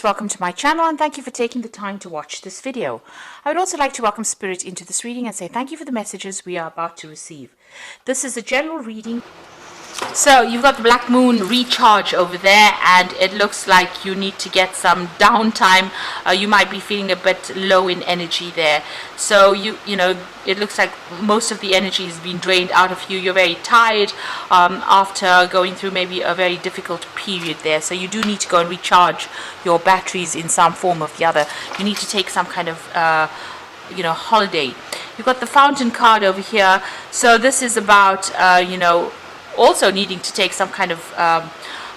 Welcome to my channel and thank you for taking the time to watch this video. I would also like to welcome Spirit into this reading and say thank you for the messages we are about to receive. This is a general reading. So you've got the Black Moon recharge over there, and it looks like you need to get some downtime. You might be feeling a bit low in energy there. So you know, it looks like most of the energy has been drained out of you. You're very tired after going through maybe a very difficult period there. So you do need to go and recharge your batteries in some form or the other. You need to take some kind of holiday. You've got the Fountain card over here. So this is about also needing to take some kind of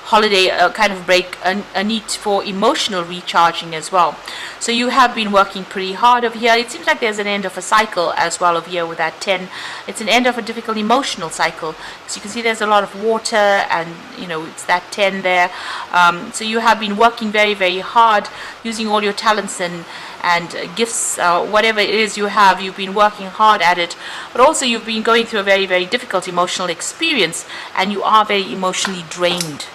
holiday, kind of break, a need for emotional recharging as well. So you have been working pretty hard over here. It seems like there's an end of a cycle as well over here with that 10. It's an end of a difficult emotional cycle. So you can see there's a lot of water, and it's that 10 there. So you have been working very, very hard, using all your talents and gifts, whatever it is you have. You've been working hard at it, but also you've been going through a very, very difficult emotional experience, and you are very emotionally drained.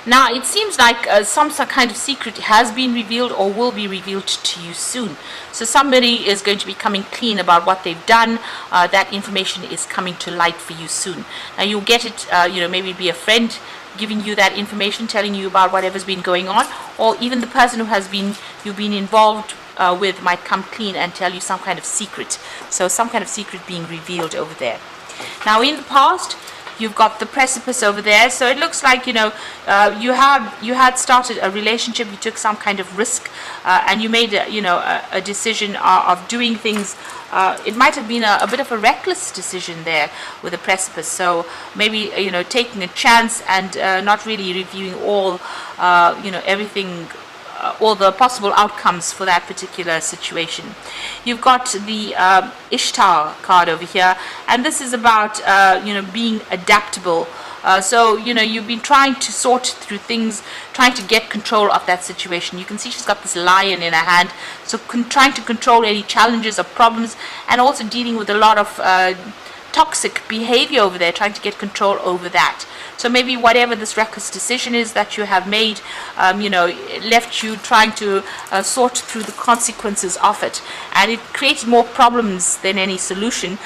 Now it seems like some kind of secret has been revealed or will be revealed to you soon. So somebody is going to be coming clean about what they've done. That information is coming to light for you soon. Now you'll get it, maybe it'll be a friend giving you that information, telling you about whatever's been going on, or even the person who you've been involved with might come clean and tell you some kind of secret. So some kind of secret being revealed over there. Now in the past, you've got the Precipice over there. So it looks like you had started a relationship. You took some kind of risk, and you made a decision of doing things. It might have been a bit of a reckless decision there with the Precipice. So maybe taking a chance and not really reviewing all everything, all the possible outcomes for that particular situation. You've got the Ishtar card over here, and this is about being adaptable. So you've been trying to sort through things, trying to get control of that situation. You can see she's got this lion in her hand, so trying to control any challenges or problems, and also dealing with a lot of toxic behavior over there, trying to get control over that. So maybe whatever this reckless decision is that you have made, left you trying to sort through the consequences of it, and it created more problems than any solution.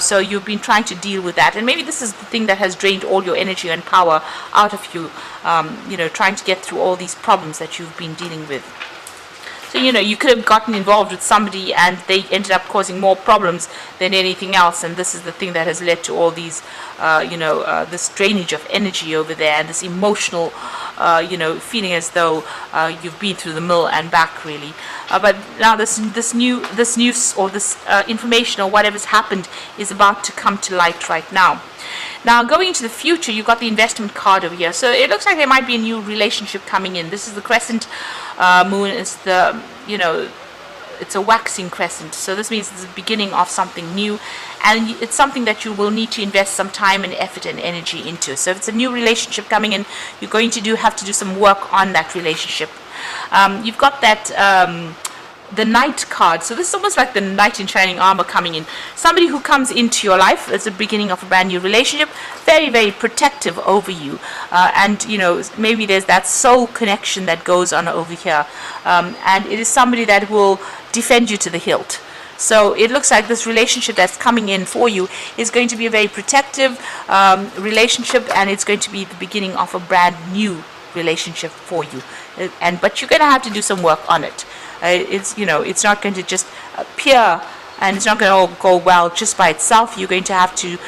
So you've been trying to deal with that, and maybe this is the thing that has drained all your energy and power out of you. Trying to get through all these problems that you've been dealing with. So you could have gotten involved with somebody and they ended up causing more problems than anything else, and this is the thing that has led to all these this drainage of energy over there, and this emotional feeling as though you've been through the mill and back, really. But now this news or this information or whatever's happened is about to come to light right now. Now, going into the future, you've got the Investment card over here. So it looks like there might be a new relationship coming in. This is the crescent moon. It's the, it's a waxing crescent. So this means it's the beginning of something new. And it's something that you will need to invest some time and effort and energy into. So if it's a new relationship coming in, you're going to have to do some work on that relationship. You've got that the Knight card. So this is almost like the knight in shining armor coming in. Somebody who comes into your life as the beginning of a brand new relationship, very, very protective over you, and maybe there's that soul connection that goes on over here, and it is somebody that will defend you to the hilt. So it looks like this relationship that's coming in for you is going to be a very protective relationship, and it's going to be the beginning of a brand new relationship for you. But you're going to have to do some work on it. It's not going to just appear, and it's not going to go well just by itself. You're going to have to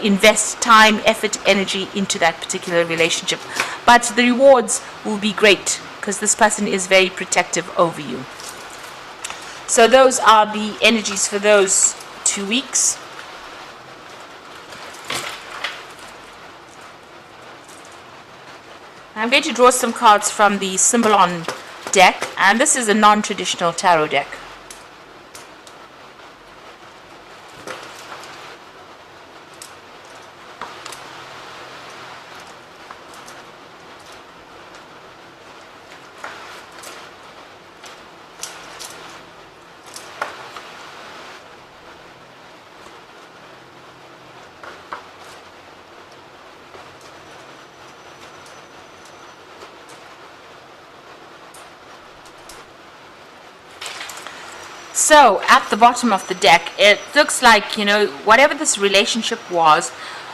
invest time, effort, energy into that particular relationship. But the rewards will be great because this person is very protective over you. So those are the energies for those 2 weeks. I'm going to draw some cards from the Symbolon deck, and this is a non-traditional tarot deck. So at the bottom of the deck, it looks like, whatever this relationship was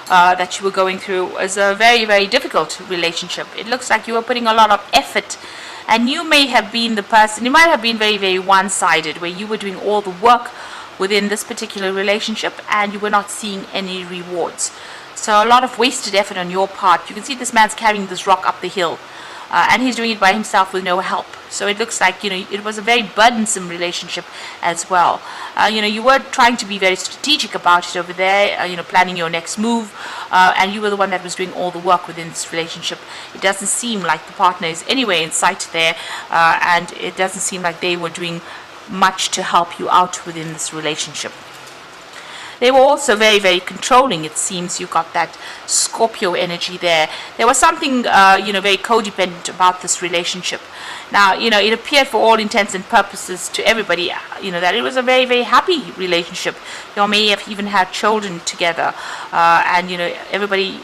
that you were going through was a very, very difficult relationship. It looks like you were putting a lot of effort, and you may have been the person, you might have been very, very one-sided, where you were doing all the work within this particular relationship and you were not seeing any rewards. So a lot of wasted effort on your part. You can see this man's carrying this rock up the hill. And he's doing it by himself with no help. So it looks like, it was a very burdensome relationship as well. You were trying to be very strategic about it over there, planning your next move, and you were the one that was doing all the work within this relationship. It doesn't seem like the partner is anywhere in sight there, and it doesn't seem like they were doing much to help you out within this relationship. They were also very, very controlling, it seems. You got that Scorpio energy there. There was something, very codependent about this relationship. Now, it appeared for all intents and purposes to everybody, that it was a very, very happy relationship. You may have even had children together. And, everybody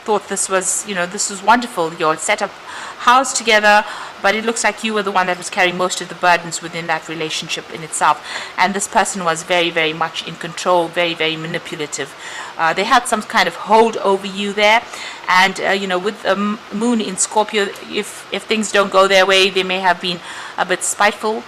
thought this was wonderful. You all set up house together, but it looks like you were the one that was carrying most of the burdens within that relationship in itself. And this person was very, very much in control, very, very manipulative. They had some kind of hold over you there. And, with the moon in Scorpio, if things don't go their way, they may have been a bit spiteful.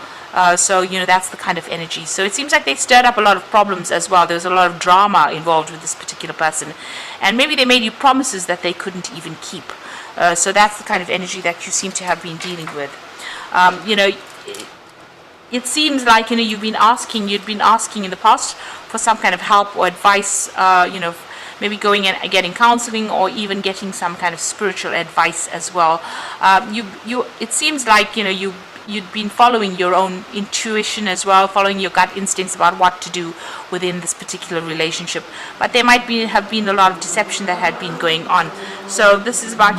So, that's the kind of energy. So it seems like they stirred up a lot of problems as well. There was a lot of drama involved with this particular person. And maybe they made you promises that they couldn't even keep. So that's the kind of energy that you seem to have been dealing with. It seems like, you'd been asking in the past for some kind of help or advice, maybe going and getting counseling or even getting some kind of spiritual advice as well. It seems like, you'd been following your own intuition as well, following your gut instincts about what to do within this particular relationship. But there might have been a lot of deception that had been going on. So this is about,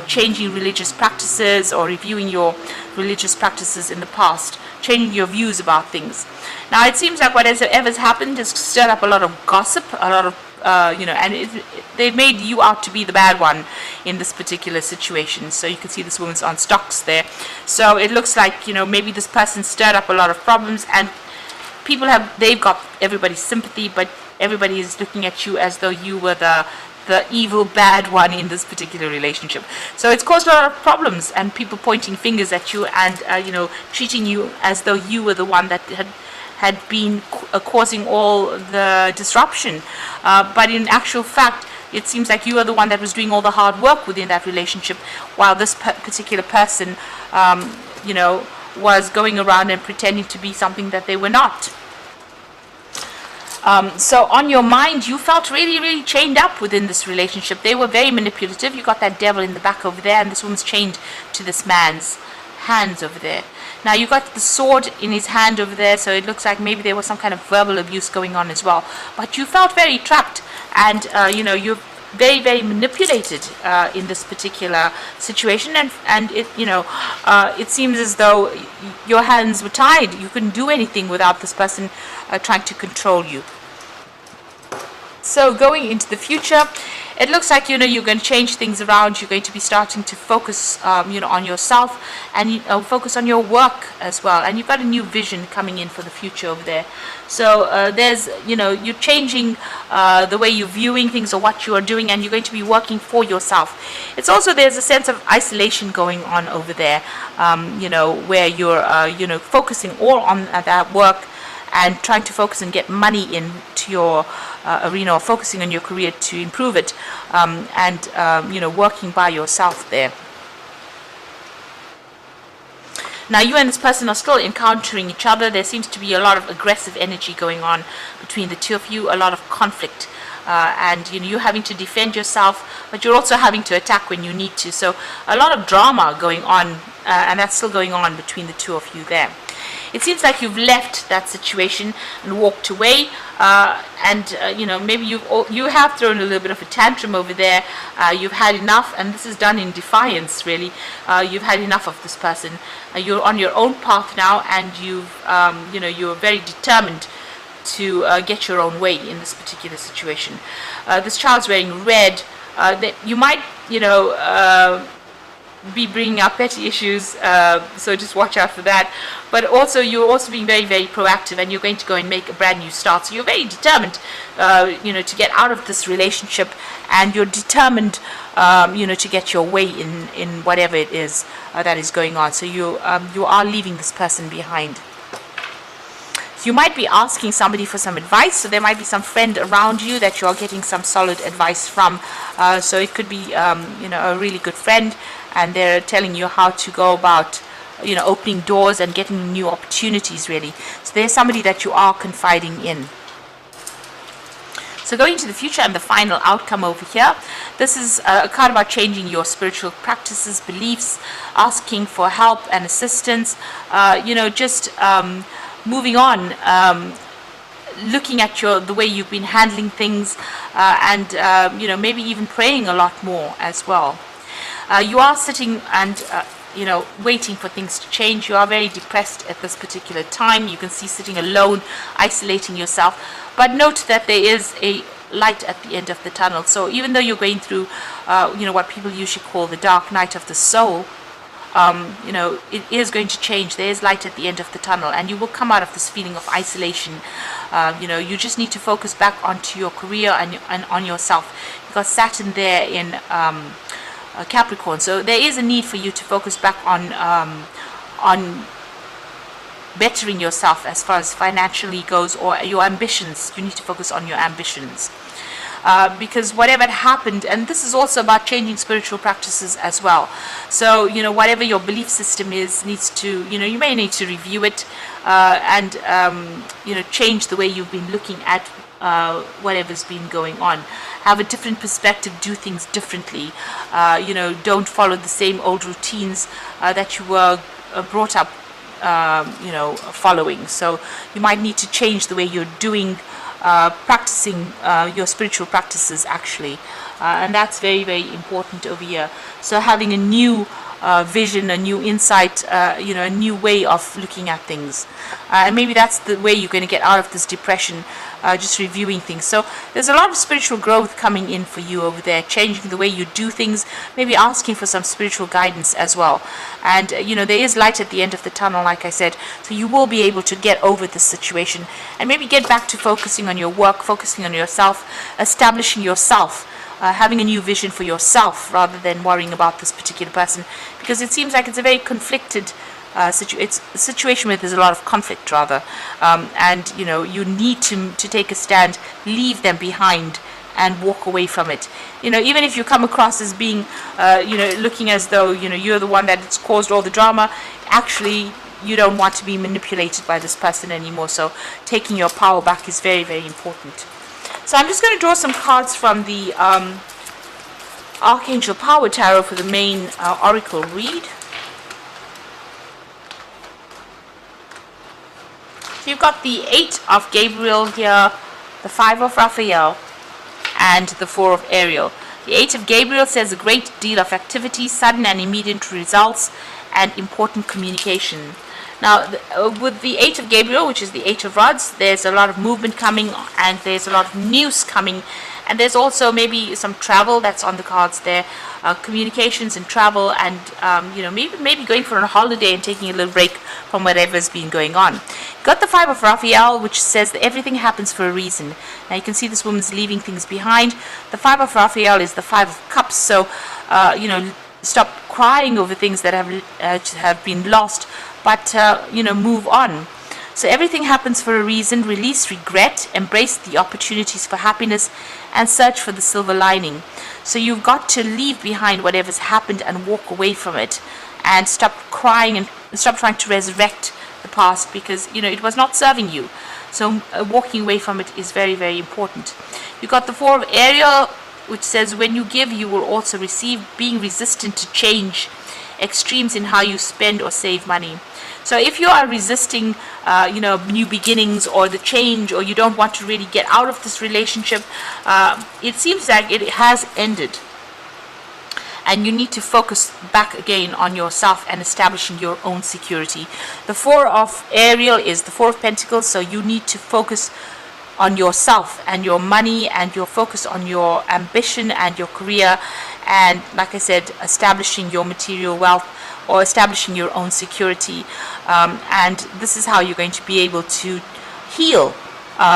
changing religious practices or reviewing your religious practices in the past, changing your views about things. Now, it seems like whatever's happened has stirred up a lot of gossip, a lot of and they've made you out to be the bad one in this particular situation. So you can see this woman's on stocks there. So it looks like, maybe this person stirred up a lot of problems, and they've got everybody's sympathy, but everybody is looking at you as though you were the evil bad one in this particular relationship. So it's caused a lot of problems, and people pointing fingers at you and treating you as though you were the one that had been causing all the disruption. But in actual fact, it seems like you are the one that was doing all the hard work within that relationship, while this particular person, was going around and pretending to be something that they were not. So on your mind, you felt really, really chained up within this relationship. They were very manipulative. You got that devil in the back over there, and this woman's chained to this man's hands over there. Now, you got the sword in his hand over there, so it looks like maybe there was some kind of verbal abuse going on as well. But you felt very trapped, and, you're very, very manipulated in this particular situation. And it seems as though your hands were tied. You couldn't do anything without this person trying to control you. So going into the future, it looks like, you're going to change things around. You're going to be starting to focus, on yourself and focus on your work as well. And you've got a new vision coming in for the future over there. So there's, you're changing the way you're viewing things or what you are doing, and you're going to be working for yourself. It's also, there's a sense of isolation going on over there, where you're, focusing all on that work and trying to focus and get money into your arena, or focusing on your career to improve it, and working by yourself there. Now, you and this person are still encountering each other. There seems to be a lot of aggressive energy going on between the two of you, a lot of conflict. And you're having to defend yourself, but you're also having to attack when you need to. So a lot of drama going on, and that's still going on between the two of you there. It seems like you've left that situation and walked away, maybe you have thrown a little bit of a tantrum over there. You've had enough, and this is done in defiance, really. You've had enough of this person. You're on your own path now, and you're very determined to get your own way in this particular situation. This child's wearing red. That you might, be bringing up petty issues, so just watch out for that. But also, you're also being very, very proactive, and you're going to go and make a brand new start. So you're very determined, to get out of this relationship, and you're determined, to get your way in whatever it is that is going on. So you are leaving this person behind. You might be asking somebody for some advice, so there might be some friend around you that you're getting some solid advice from. So it could be, a really good friend, and they're telling you how to go about, opening doors and getting new opportunities, really. So there's somebody that you are confiding in. So going to the future and the final outcome over here, this is a card about changing your spiritual practices, beliefs, asking for help and assistance, moving on, looking at the way you've been handling things, and maybe even praying a lot more as well. You are sitting and waiting for things to change. You are very depressed at this particular time. You can see sitting alone, isolating yourself. But note that there is a light at the end of the tunnel. So even though you're going through, what people usually call the dark night of the soul, it is going to change. There is light at the end of the tunnel, and you will come out of this feeling of isolation. You just need to focus back onto your career and on yourself, because Saturn there in Capricorn. So there is a need for you to focus back on bettering yourself as far as financially goes, or your ambitions. You need to focus on your ambitions. Because whatever happened, and this is also about changing spiritual practices as well. So, whatever your belief system is, needs to, you may need to review it, and, change the way you've been looking at whatever's been going on. Have a different perspective, do things differently. Don't follow the same old routines that you were brought up, following. So you might need to change the way you're doing, practicing your spiritual practices, actually. And that's very, very important over here. So having a new vision, a new insight, a new way of looking at things. And maybe that's the way you're going to get out of this depression, just reviewing things. So there's a lot of spiritual growth coming in for you over there, changing the way you do things, maybe asking for some spiritual guidance as well. And, there is light at the end of the tunnel, like I said, so you will be able to get over this situation and maybe get back to focusing on your work, focusing on yourself, establishing yourself. Having a new vision for yourself rather than worrying about this particular person, because it seems like it's a very conflicted it's a situation where there's a lot of conflict, rather, and you need to take a stand, leave them behind, and walk away from it. Even if you come across as being looking as though you're the one that's caused all the drama, actually you don't want to be manipulated by this person anymore. So taking your power back is very, very important. So I'm just going to draw some cards from the Archangel Power Tarot for the main oracle read. So you've got the 8 of Gabriel here, the 5 of Raphael, and the 4 of Ariel. The 8 of Gabriel says a great deal of activity, sudden and immediate results, and important communication. Now, with the 8 of Gabriel, which is the 8 of Rods, there's a lot of movement coming, and there's a lot of news coming, and there's also maybe some travel that's on the cards there, communications and travel, and maybe going for a holiday and taking a little break from whatever's been going on. Got the 5 of Raphael, which says that everything happens for a reason. Now you can see this woman's leaving things behind. The 5 of Raphael is the 5 of Cups, so stop crying over things that have been lost, but move on. So everything happens for a reason. Release regret, embrace the opportunities for happiness, and search for the silver lining. So you've got to leave behind whatever's happened and walk away from it, and stop crying and stop trying to resurrect the past, because it was not serving you. So walking away from it is very, very important. You've got the 4 of Ariel, which says when you give, you will also receive, being resistant to change, extremes in how you spend or save money. So if you are resisting, new beginnings or the change, or you don't want to really get out of this relationship, it seems like it has ended. And you need to focus back again on yourself and establishing your own security. The 4 of Ariel is the 4 of Pentacles, so you need to focus on yourself and your money, and your focus on your ambition and your career, and, like I said, establishing your material wealth or establishing your own security. And this is how you're going to be able to heal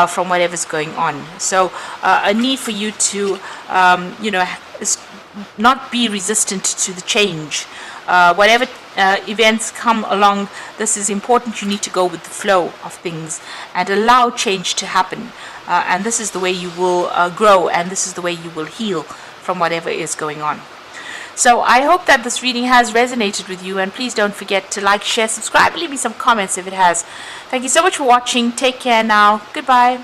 from whatever's going on. So a need for you to, not be resistant to the change. Whatever events come along, this is important. You need to go with the flow of things and allow change to happen. And this is the way you will grow, and this is the way you will heal from whatever is going on. So I hope that this reading has resonated with you, and please don't forget to like, share, subscribe, leave me some comments if it has. Thank you so much for watching. Take care now. Goodbye.